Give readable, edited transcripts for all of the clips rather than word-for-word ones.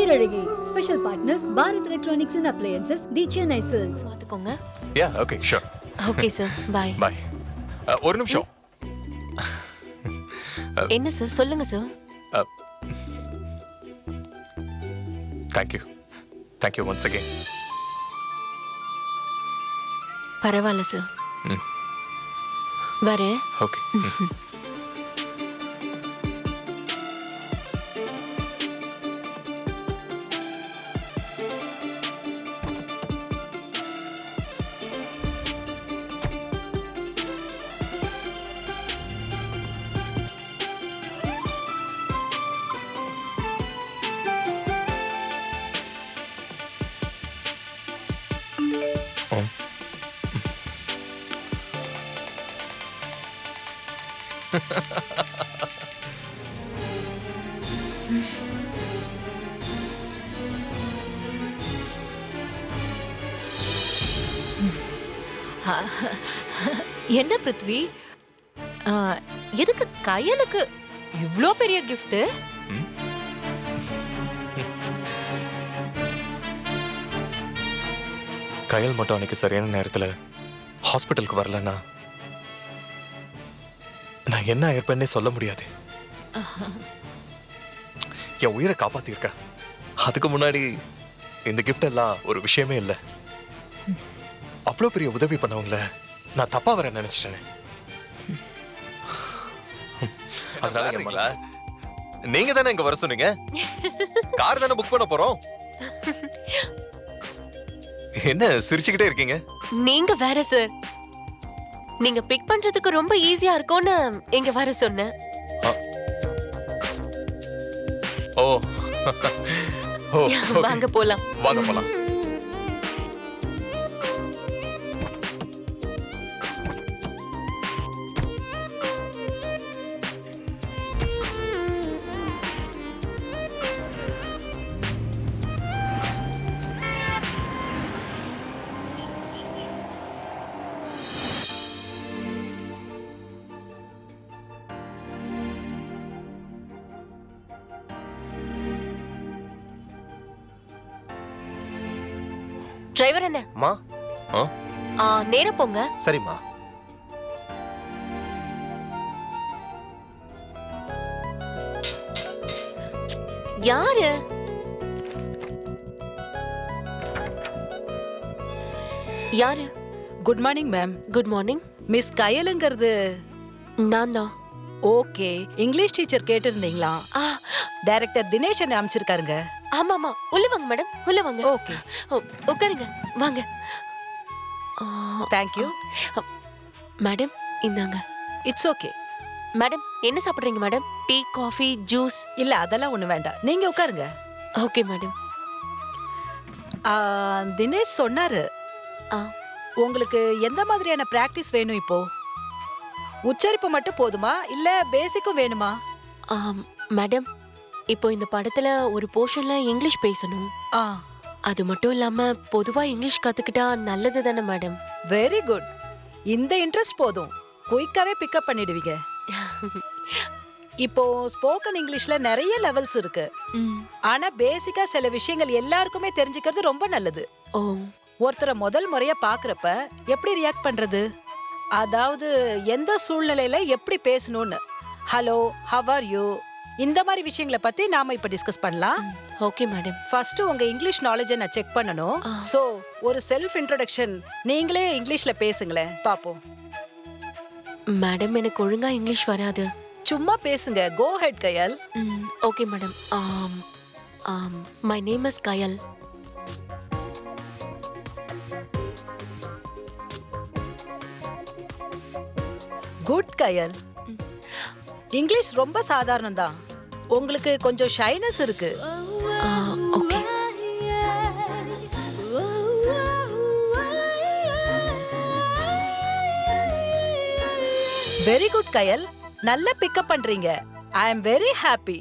Perazhagi. Special partners Bharat Electronics and Appliances, the Chennai Silks. பாத்துக்கோங்க. Yeah, okay, sure. Okay sir, bye. Bye. ஒரு நிமிஷம். என்ன sir, சொல்லுங்க sir. Thank you. Thank you once again. பரவாயில்ல sir. வரேன். Okay. என்ன பிருத்வி, எதுக்கு கையலுக்கு இவ்ளோ பெரிய gift? கையல் மட்டும் அன்னைக்கு சரியான நேரத்துல ஹாஸ்பிட்டலுக்கு வரலன்னா நான் என்ன ஆயிருப்பேன்னே சொல்ல முடியாது. என் உயிரை காப்பாத்திருக்கா. அதுக்கு முன்னாடி இந்த கிஃப்ட் எல்லாம் ஒரு விஷயமே இல்லை. அவ்வளோ பெரிய உதவி பண்ணவங்கள நான் தப்பா வர நினைச்சிட்டேன். அதனால நீங்க தானே இங்க வர சொன்னீங்க. கார் தானே புக் பண்ண போறோம். என்ன சிரிச்சுக்கிட்டே இருக்கீங்க? நீங்க வேற சார். நீங்க பிக் பண்றதுக்கு ரொம்ப ஈஸியா இருக்கும்னு இங்க வர சொன்னேன். ஓ ஓ, வாங்க போலாம். வாங்க போலாம். டிரைவர் என்ன? மா நேரா போங்க. சரிம்மா. யாரு? யாரு? Good morning ma'am. Good morning. Miss கயலுங்கிறது நான் தான். ஓகே. இங்கிலீஷ் டீச்சர் கேட்டிருந்தீங்களா? டைரக்டர் தினேஷ் என்ன அமைச்சிருக்காருங்க. ஆமாமா, உள்ள வாங்க மேடம், உள்ள வாங்க. ஓகே, உட்காருங்க, வாங்க. தேங்க் யூ மேடம், இந்தாங்க. It's okay. மேடம், என்ன சாப்பிடுறீங்க மேடம்? Tea, coffee, juice? இல்ல அதெல்லாம் ஒண்ணு வேண்டாம், நீங்க உட்காருங்க. Okay madam. தினேஷ் சொன்னாரு ஆ, உங்களுக்கு எந்த மாதிரியான பிராக்டிஸ் வேணும் இப்போ? உச்சரிப்பு மட்டும் போதுமா இல்ல பேசிக்கும் வேணுமா? மேடம், இப்போ இந்த படத்துல ஒரு போர்ஷன்ல இங்கிலீஷ் பேசணும். அது மட்டும் இல்லாம பொதுவா இங்கிலீஷ் கத்துக்கிட்டா நல்லது தானே மேடம்? Very good. இந்த இன்ட்ரெஸ்ட் போதும், குயிக்காவே பிக்கப் பண்ணிடுவீங்க. இப்போ ஸ்போக்கன் இங்கிலீஷ்ல நிறைய லெவல்ஸ் இருக்கு. ஆனா பேசிக்கா சில விஷயங்கள் எல்லாருக்குமே தெரிஞ்சுக்கிறது ரொம்ப நல்லது. ஓ. ஒருத்தரை முதல் முறையா பாக்குறப்ப எப்படி ரியாக்ட் பண்றது, அதாவது எந்த சூழ்நிலையில எப்படி பேசணும்னு, ஹலோ, ஹவ் ஆர் யூ, இந்த மாதிரி விஷயங்களை பத்தி நாம இப்ப டிஸ்கஸ் பண்ணலாம். Okay madam. ஃபர்ஸ்ட் உங்க இங்கிலீஷ் நாலேஜை நான் செக் பண்ணனும். சோ ஒரு செல்ஃப் இன்ட்ரோடக்ஷன் நீங்களே இங்கிலீஷ்ல பேசுங்களேன் பாப்போம். மேடம், எனக்கு ஒழுங்கா இங்கிலீஷ் வராது. சும்மா பேசுங்க. Go ahead Kayal. Okay madam. My name is Kayal. Good Kayal. English ரொம்ப சாதாரணம் தான், உங்களுக்கு கொஞ்சம் ஷைனஸ் இருக்கு. ஓகே. வெரி குட் கயல், நல்லா பிக்கப் பண்றீங்க. ஐ அம் வெரி ஹாப்பி.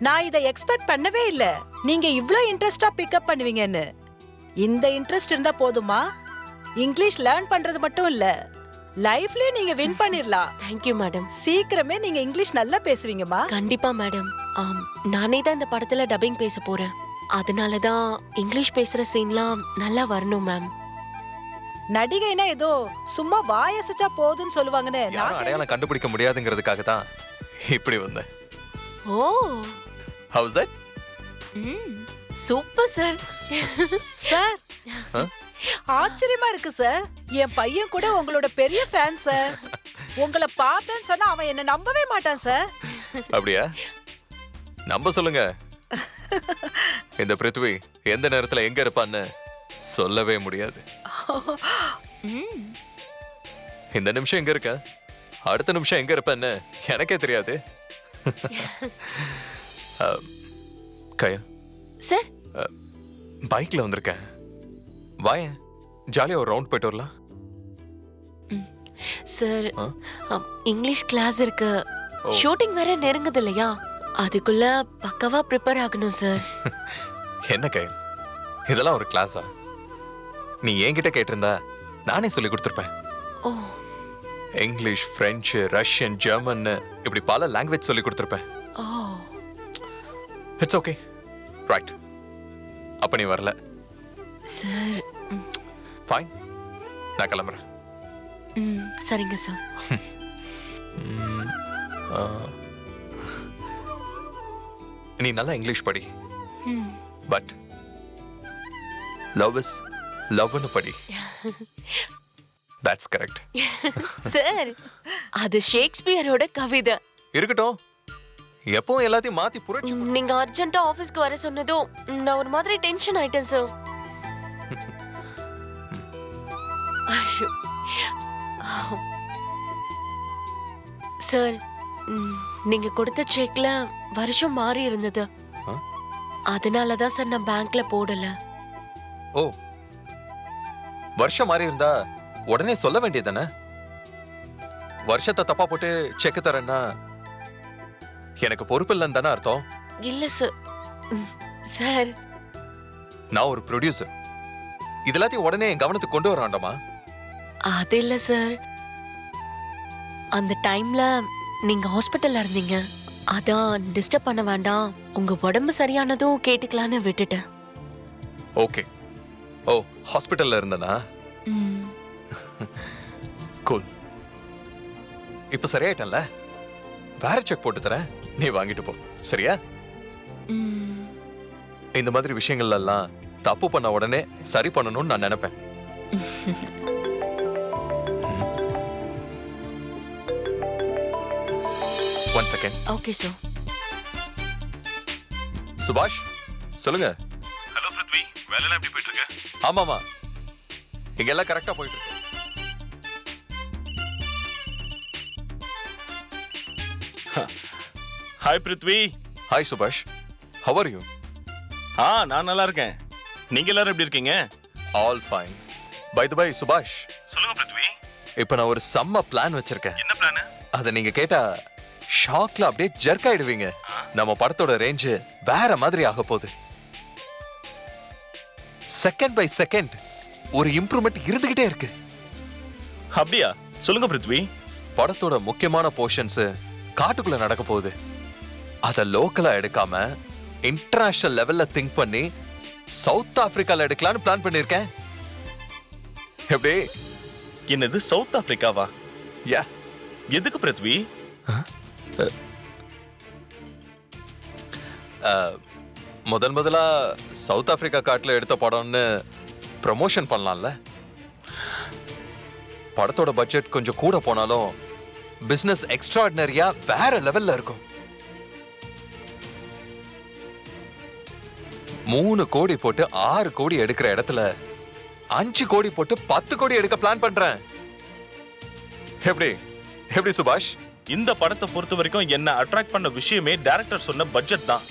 நான் இதை எக்ஸ்பெக்ட் பண்ணவே இல்ல, நீங்க இவ்ளோ இன்ட்ரெஸ்டா பிக்கப் பண்ணுவீங்கன்னு. இந்த இன்ட்ரெஸ்ட் இருந்தா போதுமா? இங்கிலீஷ் லேர்ன் பண்றது மட்டும் இல்ல, லைஃப்லயே நீங்க வின் பண்ணிரலாம். Thank you madam. சீக்கிரமே நீங்க இங்கிலீஷ் நல்லா பேசுவீங்கம்மா. கண்டிப்பா மேடம். நானே தான் இந்த படத்துல டப்பிங் பேச போறேன். அதனாலதான் இங்கிலீஷ் பேசுற சீன்லாம் நல்லா வரணும் மேம். நடிகைனா ஏதோ சும்மா வாயசைச்சா போதுன்னு சொல்லுவாங்கன்னு யாரும் அடையாளம் கண்டுபிடிக்க முடியாதுங்கிறதுக்காக தான் இப்படி வந்தேன். Oh how's that? Super sir. Sir ஆச்சரியமா இருக்கு சார். என் பையன் கூட உங்களோட பெரிய ஃபேன் சார். உங்களை பார்த்தேன்னு சொன்னா அவன் என்ன நம்பவே மாட்டான் சார். அப்படியா? நம்ப சொல்லுங்க. இந்த பிருத்வி எந்த நேரத்துல எங்க இருப்பான்னு சொல்லவே முடியாது. இந்த நிமிஷம் எங்க இருக்க, அடுத்த நிமிஷம் எங்க இருப்பேன்னு எனக்கே தெரியாது. கயல் சார் பைக்ல வந்திருக்கேன், வாயேன் ஜாலியா ஒரு ரவுண்ட் போயிட்டு வரலாம். சார் இங்கிலீஷ் கிளாஸ் இருக்கு, ஷூட்டிங் வேற நெருங்குது இல்லையா, அதுக்குள்ள பக்கவா ப்ரிப்பேர் ஆகணும் சார். என்ன கயல், இதெல்லாம் ஒரு கிளாஸா? நீ என்கிட்ட கேட்டிருந்தா நானே சொல்லி கொடுத்துருப்பேன். ஓ இங்கிலீஷ், பிரெஞ்சு, ரஷ்யன், ஜெர்மன் இப்படி பல லாங்குவேஜ் சொல்லி கொடுத்துருப்பேன். ஓ இட்ஸ் ஓகே, ரைட். அப்ப நீ வரல சார். ஃபைன், நான் கிளம்புறேன். சரிங்க சார். நீ நல்லா இங்கிலீஷ் படி, பட் லவ் இஸ் லவ்னு படி. That's correct. சார் அது ஷேக்ஸ்பியரோட கவிதை. இருக்கட்டும், எப்பவும் எல்லாத்தையும் மாத்தி புரட்சி. நீங்க அர்ஜென்ட்டா ஆபீஸ்க்கு வர சொன்னதும் நான் ஒரு மாதிரி டென்ஷன் ஆயிட்டேன் சார். சார் நீங்க கொடுத்த செக்ல வருஷம் மாறி இருந்தது, அதனாலதான் சார் நான் பேங்க்ல போடல. ஓ, வருஷம் மாறி இருந்தா உடனே சொல்ல வேண்டியதானே? வருஷத்தை தப்பா போட்டு செக் தரேன்னா எனக்கு பொறுப்பு இல்லைன்னு தானே அர்த்தம்? இல்ல சார். சார் நான் ஒரு ப்ரொடியூசர், இதெல்லாத்தையும் உடனே என் கவனத்துக்கு கொண்டு வர வேண்டாமா? அது இல்ல சார், அந்த டைம்ல நீங்க ஹாஸ்பிட்டல்ல இருந்தீங்க, அதான் டிஸ்டர்ப் பண்ண வேண்டாம், உங்க உடம்பு சரியானதும் கேட்டுக்கலான்னு விட்டுட்டேன். ஓகே. ஓ, ஹாஸ்பிட்டல்ல இருந்தனா? கூல். இப்ப சரியாயிட்டேன்ல, வேற செக் போட்டு தரேன், நீ வாங்கிட்டு போ, சரியா? இந்த மாதிரி விஷயங்கள் எல்லாம் தப்பு பண்ண உடனே சரி பண்ணணும்னு நான் நினைப்பேன். One second. Okay sir. சுபாஷ் சொல்லுங்க. ஹலோ பிருத்வி, வேலையெல்லாம் எப்படி போயிட்டு இருக்கு? ஆமாமா, இங்க எல்லாம் கரெக்டா போயிட்டு இருக்கு. ஹாய் பிருத்வி. ஹாய் சுபாஷ், how are you? நான் நல்லா இருக்கேன். நீங்க எல்லாரும் எப்படி இருக்கீங்க? All fine. By the by சுபாஷ், சொல்லுங்க பிருத்வி. இப்போ நான் ஒரு செம்ம பிளான் வச்சிருக்கேன். என்ன பிளான்? அதை நீங்க கேட்டா ஷாக்ல அப்படியே ஜர்க் ஆயிடுவீங்க. நம்ம படத்தோட ரேஞ்ச் வேற மாதிரி ஆக போகுது. செகண்ட் பை செகண்ட் ஒரு இம்ப்ரூவ்மெண்ட் இருந்துகிட்டே இருக்கு. அப்படியா? சொல்லுங்க பிருத்வி. படத்தோட முக்கியமான போர்ஷன்ஸ் காட்டுக்குள்ள நடக்க போகுது. அத லோக்கலா எடுக்காம இன்டர்நேஷனல் லெவல்ல திங்க் பண்ணி சவுத் ஆப்பிரிக்கால எடுக்கலாம்னு பிளான் பண்ணிருக்கேன். எப்படி? என்னது, சவுத் ஆப்பிரிக்காவா? யா. எதுக்கு பிருத்வி? முதலா சவுத் ஆப்பிரிக்கா காட்டுல எடுத்த படம்னு ப்ரமோஷன் பண்ணலாம்ல. படத்தோட பட்ஜெட் கொஞ்சம் கூட போனாலும் பிசினஸ் எக்ஸ்ட்ராடினரியா வேற லெவல்ல இருக்கும். 3 கோடி போட்டு 6 கோடி எடுக்கிற இடத்துல 5 கோடி போட்டு 10 கோடி எடுக்க பிளான் பண்றேன். எப்படி எப்படி சுபாஷ்? இந்த படத்தை பொறுத்த வரைக்கும் என்ன அட்ராக்ட் பண்ண விஷயமே டைரக்டர் சொன்ன பட்ஜெட் தான்.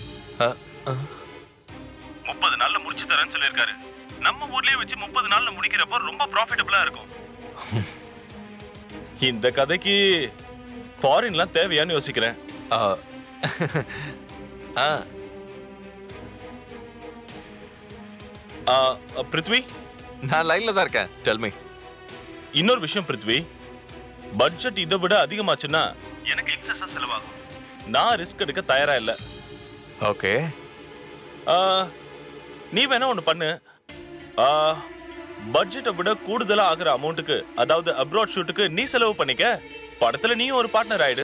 30 நாள்ல முடிச்சு தரேன்னு சொல்லிருக்காரு. நம்ம ஊர்லயே வச்சு 30 நாள்ல முடிக்கிறப்ப ரொம்ப ப்ராஃபிட்டபிளா இருக்கும். இந்த கதைக்கு ஃபாரின்லாம் தேவையான்னு யோசிக்கிறேன். பிருத்வி, நான் லைன்ல தான் இருக்கேன். Tell me. இன்னொரு விஷயம் பிருத்வி, பட்ஜெட் இதை விட அதிகமாச்சுன்னா எனக்கு எக்ஸஸா செலவாகும். நான் ரிஸ்க் எடுக்க தயாரா இல்ல. ஓகே. நீ வேணா ஒண்ணு பண்ணு. பட்ஜெட்டை விட கூடுதலா ஆகிற அமௌண்ட்டுக்கு, அதாவது அப்ராட் ஷூட்டுக்கு நீ செலவு பண்ணிக்க. படத்துல நீயும் ஒரு பார்ட்னர் ஆயிடு.